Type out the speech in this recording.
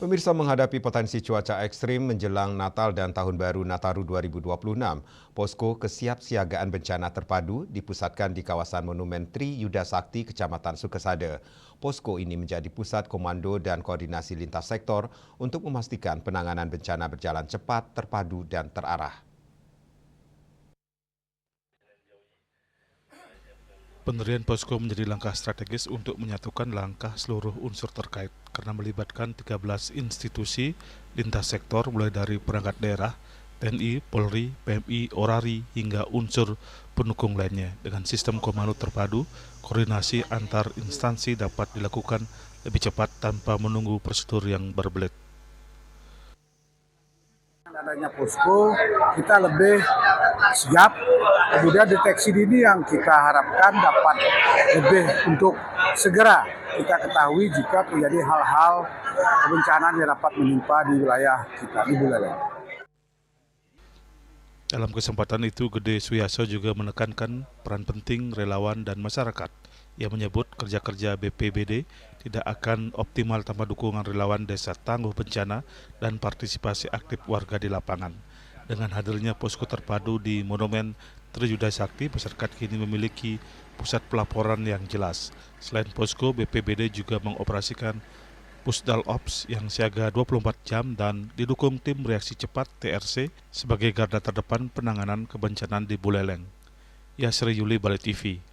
Pemirsa, menghadapi potensi cuaca ekstrim menjelang Natal dan Tahun Baru Nataru 2026, posko kesiapsiagaan bencana terpadu dipusatkan di kawasan Monumen Tri Yuda Sakti, Kecamatan Sukesada. Posko ini menjadi pusat komando dan koordinasi lintas sektor untuk memastikan penanganan bencana berjalan cepat, terpadu, dan terarah. Pendirian posko menjadi langkah strategis untuk menyatukan langkah seluruh unsur terkait karena melibatkan 13 institusi lintas sektor mulai dari perangkat daerah, TNI, Polri, PMI, Orari hingga unsur pendukung lainnya. Dengan sistem komando terpadu, koordinasi antar instansi dapat dilakukan lebih cepat tanpa menunggu prosedur yang berbelit. Adanya posko, kita lebih siap, kemudian deteksi dini yang kita harapkan dapat lebih untuk segera kita ketahui jika terjadi hal-hal bencana yang dapat menimpa di wilayah kita di Buleleng. Dalam kesempatan itu, Gede Suyaso juga menekankan peran penting relawan dan masyarakat. Ia menyebut kerja-kerja BPBD tidak akan optimal tanpa dukungan relawan desa tangguh bencana dan partisipasi aktif warga di lapangan. Dengan hadirnya posko terpadu di Monumen Tri Yuda Sakti, masyarakat kini memiliki pusat pelaporan yang jelas. Selain posko, BPBD juga mengoperasikan Pusdal Ops yang siaga 24 jam dan didukung tim reaksi cepat TRC sebagai garda terdepan penanganan kebencanaan di Buleleng. Yasri Yuli, Bali TV.